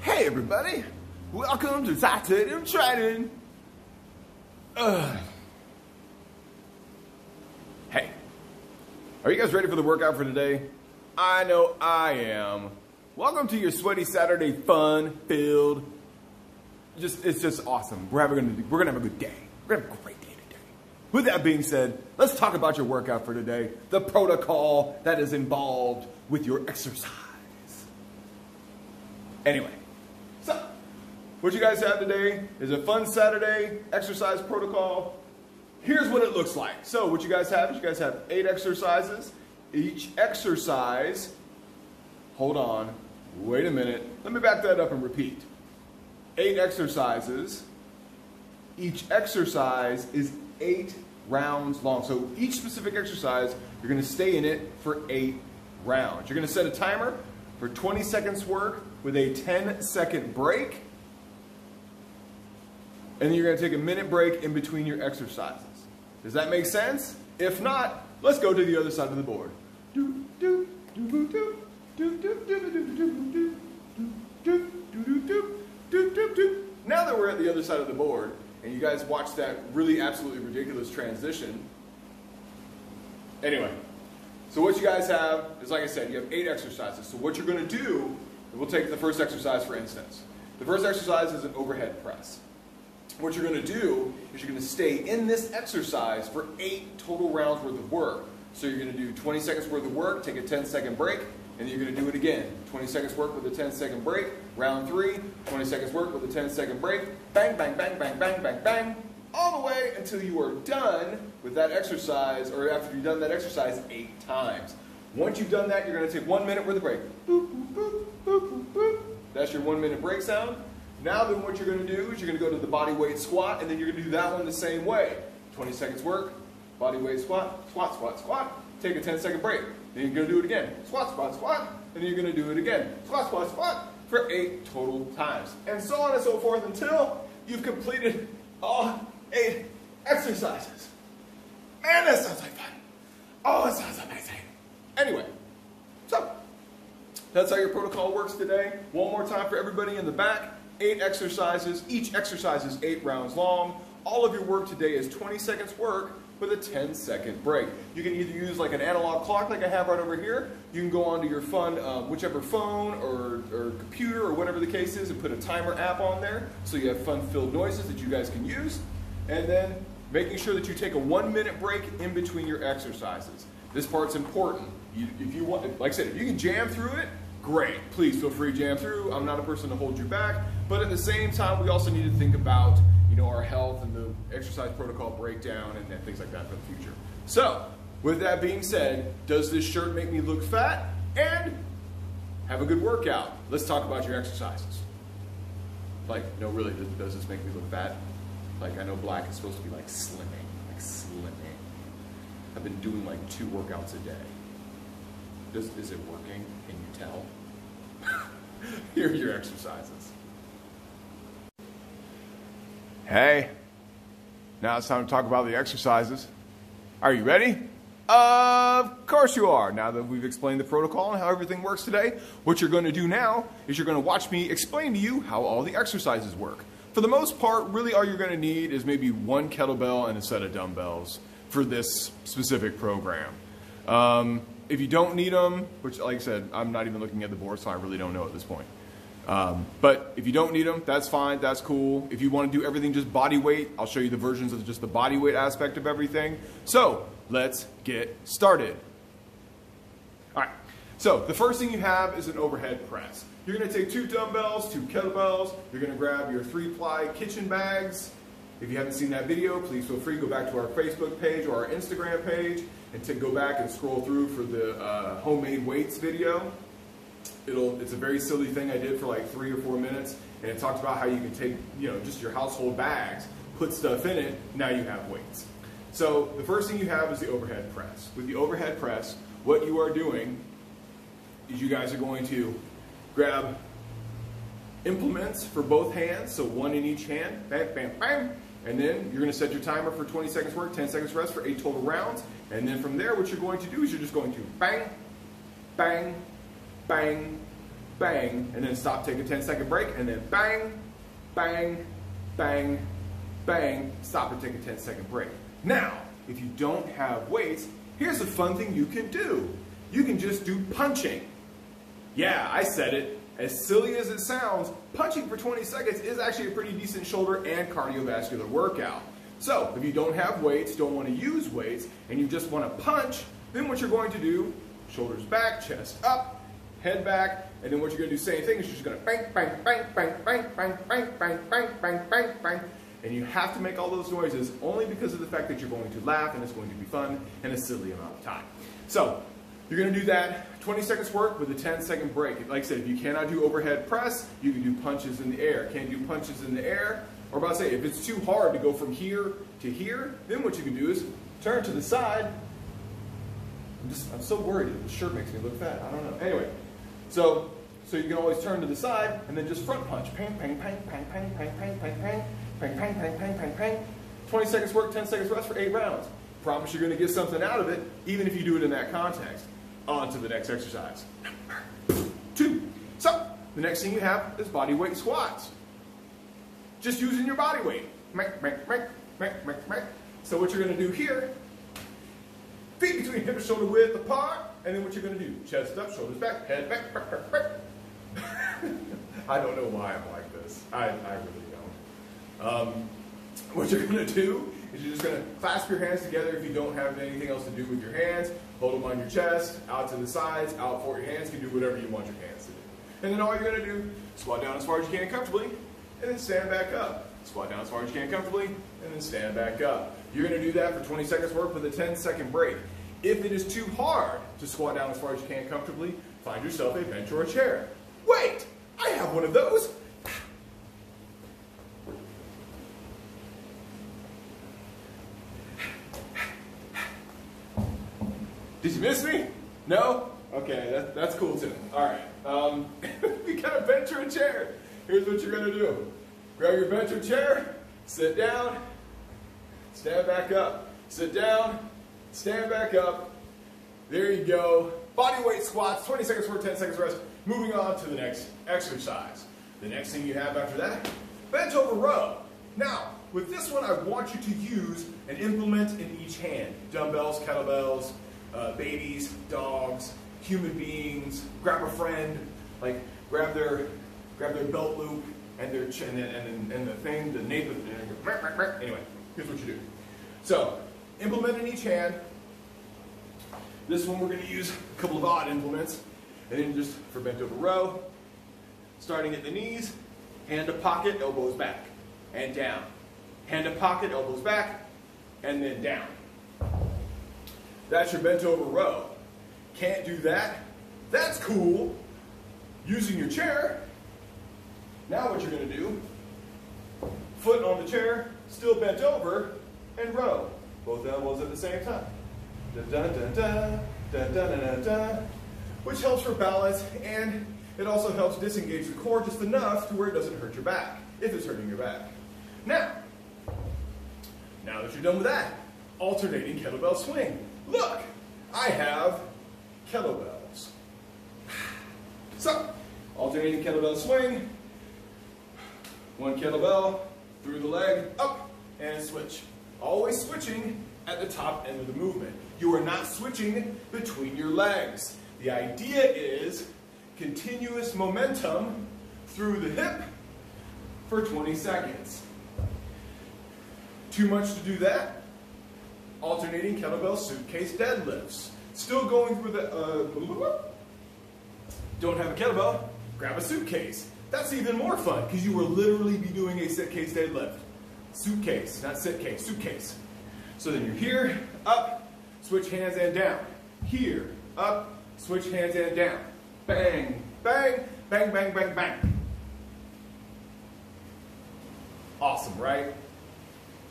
Hey everybody, welcome to Titanium Training. Hey, are you guys ready for the workout for today? I know I am. Welcome to your sweaty Saturday fun-filled. It's just awesome. We're gonna have a good day. We're gonna have a great day today. With that being said, let's talk about your workout for today. The protocol that is involved with your exercise. Anyway, so what you guys have today is a fun Saturday exercise protocol. Here's what it looks like. So what you guys have is 8 exercises. Each exercise, hold on, wait a minute. Let me back that up and repeat. 8 exercises. Each exercise is 8 rounds long. So each specific exercise, you're gonna stay in it for 8 rounds. You're gonna set a timer for 20 seconds work with a 10-second break. And then you're gonna take a minute break in between your exercises. Does that make sense? If not, let's go to the other side of the board. Now that we're at the other side of the board, and you guys watched that really absolutely ridiculous transition. Anyway, so what you guys have is, like I said, you have 8 exercises. So what you're gonna do, we'll take the first exercise for instance. The first exercise is an overhead press. What you're going to do is you're going to stay in this exercise for 8 total rounds worth of work. So you're going to do 20 seconds worth of work, take a 10-second break, and then you're going to do it again. 20 seconds work with a 10-second break, round 3, 20 seconds work with a 10-second break, bang, bang, bang, bang, bang, bang, bang, all the way until you are done with that exercise, or after you've done that exercise 8 times. Once you've done that, you're going to take 1 minute worth of break. Boop, boop, boop, boop, boop, boop. That's your 1-minute break sound. Now then what you're going to do is you're going to go to the bodyweight squat, and then you're going to do that one the same way. 20 seconds work, bodyweight squat, squat, squat, squat, take a 10-second break. Then you're going to do it again. Squat, squat, squat, and then you're going to do it again. Squat, squat, squat for 8 total times. And so on and so forth until you've completed all 8 exercises. Man, that sounds like fun. Oh, it sounds amazing. Anyway, so that's how your protocol works today. One more time for everybody in the back. 8 exercises. Each exercise is 8 rounds long. All of your work today is 20 seconds work with a 10-second break. You can either use like an analog clock like I have right over here. You can go onto your fun, whichever phone or computer or whatever the case is, and put a timer app on there so you have fun-filled noises that you guys can use. And then making sure that you take a 1-minute break in between your exercises. This part's important. If you want, like I said, if you can jam through it, great. Please feel free to jam through. I'm not a person to hold you back. But at the same time, we also need to think about, our health and the exercise protocol breakdown and things like that for the future. So, with that being said, does this shirt make me look fat? And have a good workout. Let's talk about your exercises. Like, no, really, does this make me look fat? Like, I know black is supposed to be like slimming. I've been doing like 2 workouts a day. Is it working? Can you tell? Here are your exercises. Hey, now it's time to talk about the exercises. Are you ready? Of course you are. Now that we've explained the protocol and how everything works today, what you're going to do now is you're going to watch me explain to you how all the exercises work. For the most part, really all you're going to need is maybe 1 kettlebell and a set of dumbbells for this specific program. If you don't need them, which like I said, I'm not even looking at the board, so I really don't know at this point. But if you don't need them, that's fine, that's cool. If you want to do everything just body weight, I'll show you the versions of just the body weight aspect of everything. So let's get started. All right, so the first thing you have is an overhead press. You're going to take 2 dumbbells, 2 kettlebells. You're going to grab your 3-ply kitchen bags. If you haven't seen that video, please feel free to go back to our Facebook page or our Instagram page and to go back and scroll through for the homemade weights video. It's a very silly thing I did for like 3 or 4 minutes, and it talks about how you can take, just your household bags, put stuff in it, now you have weights. So the first thing you have is the overhead press. With the overhead press, what you are doing is you guys are going to grab implements for both hands, so 1 in each hand, bam, bam, bam, and then you're going to set your timer for 20 seconds work, 10 seconds rest for 8 total rounds, and then from there what you're going to do is you're just going to bang, bang, bang, bang, and then stop, take a 10-second break, and then bang, bang, bang, bang, stop and take a 10-second break. Now, if you don't have weights, here's a fun thing you can do. You can just do punching. Yeah, I said it. As silly as it sounds, punching for 20 seconds is actually a pretty decent shoulder and cardiovascular workout. So, if you don't have weights, don't want to use weights, and you just want to punch, then what you're going to do, shoulders back, chest up, head back, and then what you're going to do, same thing, is you're just going to bang, bang, bang, bang, bang, bang, bang, bang, bang, bang, bang, bang. And you have to make all those noises only because of the fact that you're going to laugh and it's going to be fun in a silly amount of time. So, you're going to do that 20 seconds work with a 10-second break. Like I said, if you cannot do overhead press, you can do punches in the air. Can't do punches in the air, or about to say, if it's too hard to go from here to here, then what you can do is turn to the side. I'm so worried. The shirt makes me look fat. I don't know. Anyway, so you can always turn to the side and then just front punch. Pang, pang, pang, pang, pang, pang, pang, pang, pang, pang, pang, pang, pang, pang, pang. 20 seconds work, 10 seconds rest for 8 rounds. Promise you're going to get something out of it, even if you do it in that context. On to the next exercise. Number 2. So, the next thing you have is bodyweight squats. Just using your body weight. So what you're going to do here, feet between hip and shoulder width apart, and then what you're going to do, chest up, shoulders back, head back. I don't know why I'm like this. I really don't. What you're going to do is you're just going to clasp your hands together if you don't have anything else to do with your hands. Hold them on your chest, out to the sides, out forward. Your hands can do whatever you want your hands to do. And then all you're going to do, squat down as far as you can comfortably, and then stand back up. Squat down as far as you can comfortably, and then stand back up. You're going to do that for 20 seconds work with a 10-second break. If it is too hard to squat down as far as you can comfortably, find yourself a bench or a chair. Wait, I have one of those. Did you miss me? No? Okay, that's cool too. All right, you got a bench or a chair. Here's what you're gonna do. Grab your bench or chair, sit down, stand back up. Sit down, stand back up. There you go. Bodyweight squats, 20 seconds work, 10 seconds rest. Moving on to the next exercise. The next thing you have after that, bent over row. Now, with this one, I want you to use an implement in each hand. Dumbbells, kettlebells, babies, dogs, human beings. Grab a friend, like grab their belt loop and their chin and the thing, the nape of it. Anyway, here's what you do. So, implement in each hand. This one we're going to use a couple of odd implements, and then just for bent over row, starting at the knees, hand to pocket, elbows back, and down. Hand to pocket, elbows back, and then down. That's your bent over row. Can't do that? That's cool. Using your chair. Now what you're going to do, foot on the chair, still bent over, and row. Both elbows at the same time. Da, da, da, da, da, da, da, da, which helps for balance, and it also helps disengage the core just enough to where it doesn't hurt your back, if it's hurting your back. Now that you're done with that, alternating kettlebell swing. Look, I have kettlebells. So, alternating kettlebell swing, one kettlebell through the leg, up, and switch. Always switching at the top end of the movement. You are not switching between your legs. The idea is continuous momentum through the hip for 20 seconds. Too much to do that? Alternating kettlebell suitcase deadlifts. Still going through the, don't have a kettlebell? Grab a suitcase. That's even more fun because you will literally be doing a sit-case deadlift. Suitcase, not sit-case, suitcase. So then you're here, up, switch hands and down. Here, up, switch hands and down. Bang, bang, bang, bang, bang, bang. Awesome, right?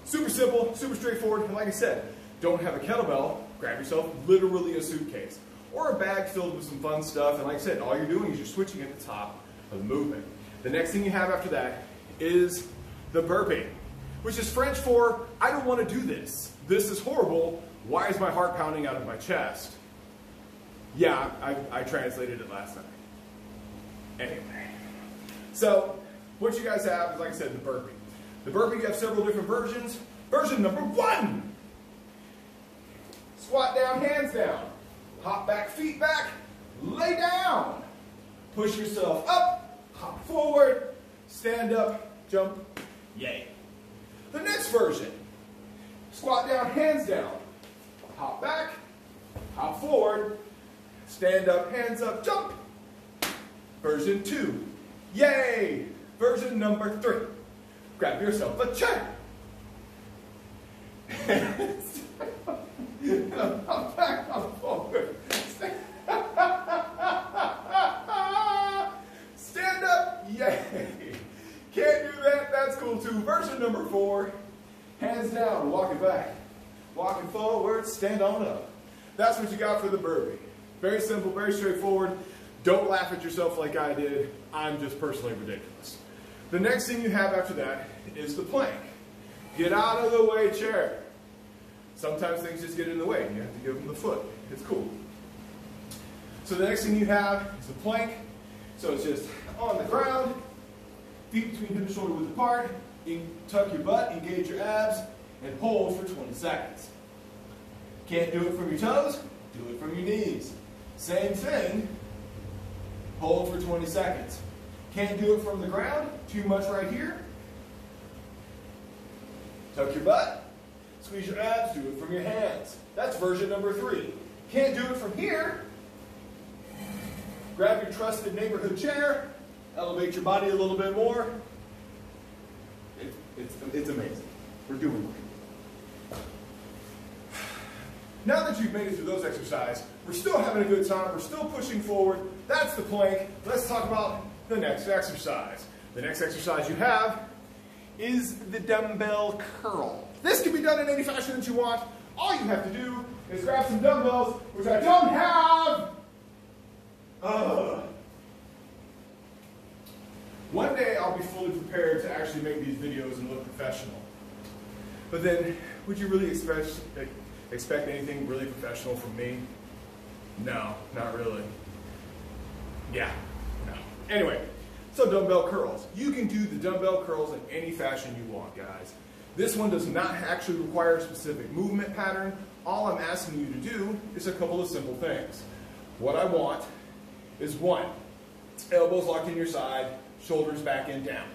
Super simple, super straightforward, and like I said, don't have a kettlebell, grab yourself literally a suitcase. Or a bag filled with some fun stuff, and like I said, all you're doing is you're switching at the top of the movement. The next thing you have after that is the burpee, which is French for, I don't want to do this. This is horrible. Why is my heart pounding out of my chest? Yeah, I translated it last night. Anyway, so what you guys have is, like I said, the burpee. The burpee, you have several different versions. Version number 1. Squat down, hands down. Hop back, feet back. Lay down. Push yourself up. Hop forward. Stand up. Jump. Yay. The next version. Squat down, hands down. Hop back. Hop forward. Stand up, hands up, jump. Version 2. Yay. Version number 3. Grab yourself a chair. Hop back, hop forward. Stand up, yay. Can't do that, that's cool too. Version number 4. Hands down, walking back. Walking forward, stand on up. That's what you got for the burpee. Very simple, very straightforward. Don't laugh at yourself like I did. I'm just personally ridiculous. The next thing you have after that is the plank. Get out of the way chair. Sometimes things just get in the way and you have to give them the foot. It's cool. So the next thing you have is the plank. So it's just on the ground, feet between hip and shoulder width apart. You can tuck your butt, engage your abs, and hold for 20 seconds. Can't do it from your toes? Do it from your knees. Same thing, hold for 20 seconds. Can't do it from the ground? Too much right here? Tuck your butt, squeeze your abs, do it from your hands. That's version number 3. Can't do it from here? Grab your trusted neighborhood chair, elevate your body a little bit more. It's amazing. We're doing great. Now that you've made it through those exercises, we're still having a good time, we're still pushing forward. That's the plank. Let's talk about the next exercise. The next exercise you have is the dumbbell curl. This can be done in any fashion that you want. All you have to do is grab some dumbbells, which I don't have. One day I'll be fully prepared to actually make these videos and look professional. But then, would you really expect anything really professional from me? No, not really. Yeah, no. Anyway, so dumbbell curls. You can do the dumbbell curls in any fashion you want, guys. This one does not actually require a specific movement pattern. All I'm asking you to do is a couple of simple things. What I want is 1, elbows locked in your side, shoulders back and down.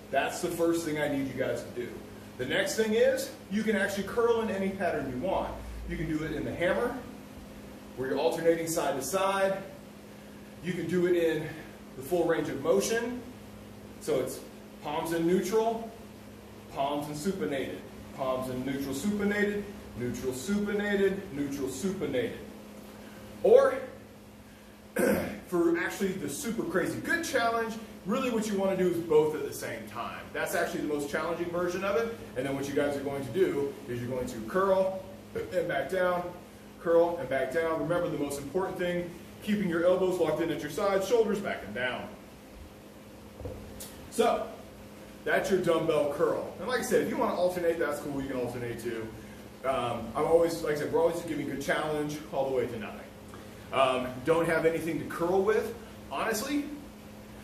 That's the first thing I need you guys to do. The next thing is, you can actually curl in any pattern you want. You can do it in the hammer, where you're alternating side to side. You can do it in the full range of motion. So it's palms in neutral, palms and supinated, palms in neutral supinated, neutral supinated, neutral supinated. Or, for actually the super crazy good challenge, really what you want to do is both at the same time. That's actually the most challenging version of it. And then what you guys are going to do is you're going to curl and back down, curl and back down. Remember the most important thing, keeping your elbows locked in at your sides, shoulders back and down. So, that's your dumbbell curl. And like I said, if you want to alternate, that's cool, you can alternate too. I'm always, like I said, we're always giving a challenge all the way to nothing. Don't have anything to curl with. Honestly,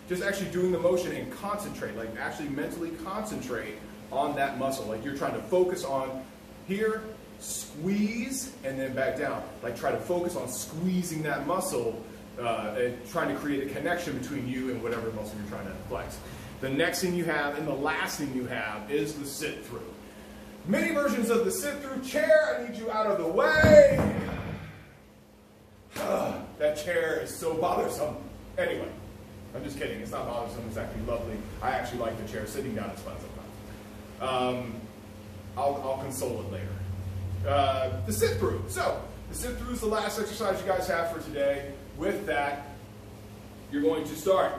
just actually doing the motion and concentrate, like actually mentally concentrate on that muscle. Like you're trying to focus on here, squeeze, and then back down. Like try to focus on squeezing that muscle and trying to create a connection between you and whatever muscle you're trying to flex. The next thing you have and the last thing you have is the sit-through. Many versions of the sit-through chair. I need you out of the way. That chair is so bothersome. Anyway, I'm just kidding. It's not bothersome. It's actually lovely. I actually like the chair. Sitting down is fun sometimes. I'll console it later. The sit-through. So, the sit-through is the last exercise you guys have for today. With that, you're going to start.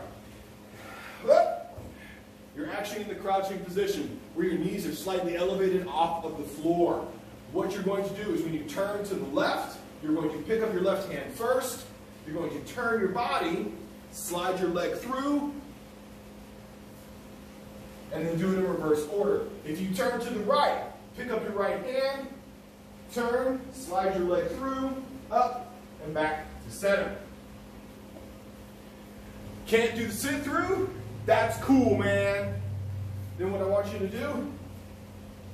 You're actually in the crouching position where your knees are slightly elevated off of the floor. What you're going to do is when you turn to the left, you're going to pick up your left hand first. You're going to turn your body, slide your leg through, and then do it in reverse order. If you turn to the right, pick up your right hand, turn, slide your leg through, up, and back to center. Can't do the sit through? That's cool, man. Then what I want you to do,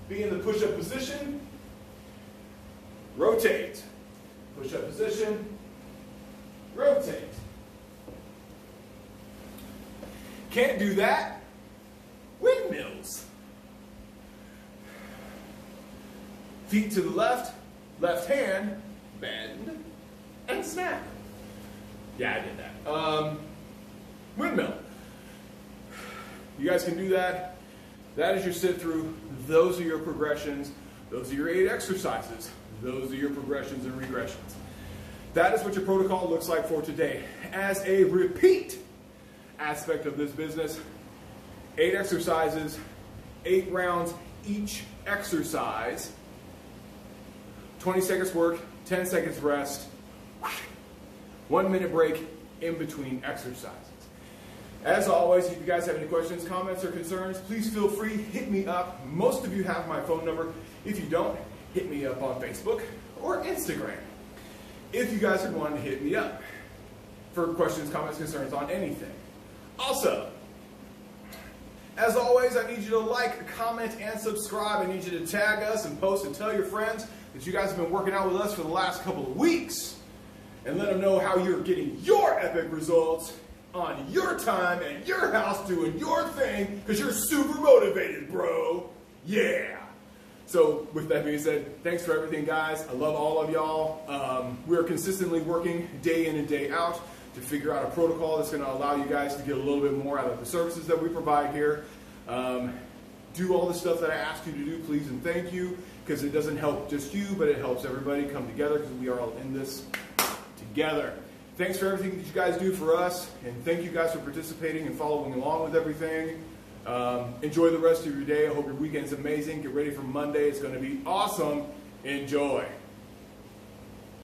be in the push-up position, rotate. Push-up position, rotate. Can't do that? Windmills. Feet to the left, left hand, bend, and snap. Yeah, I did that. Windmill. You guys can do that. That is your sit through. Those are your progressions. Those are your 8 exercises. Those are your progressions and regressions. That is what your protocol looks like for today. As a repeat aspect of this business, 8 exercises, 8 rounds each exercise, 20 seconds work, 10 seconds rest, 1 minute break in between exercises. As always, if you guys have any questions, comments, or concerns, please feel free, hit me up. Most of you have my phone number. If you don't, hit me up on Facebook or Instagram. If you guys are wanting to hit me up for questions, comments, concerns on anything. Also, as always, I need you to like, comment, and subscribe. I need you to tag us and post and tell your friends that you guys have been working out with us for the last couple of weeks. And let them know how you're getting your epic results on your time at your house doing your thing because you're super motivated, bro. Yeah. So with that being said, thanks for everything, guys. I love all of y'all. We're consistently working day in and day out to figure out a protocol that's going to allow you guys to get a little bit more out of the services that we provide here. Do all the stuff that I asked you to do, please and thank you, because it doesn't help just you, but it helps everybody come together because we are all in this together. Thanks for everything that you guys do for us, and thank you guys for participating and following along with everything. Enjoy the rest of your day. I hope your weekend's amazing. Get ready for Monday. It's going to be awesome. Enjoy.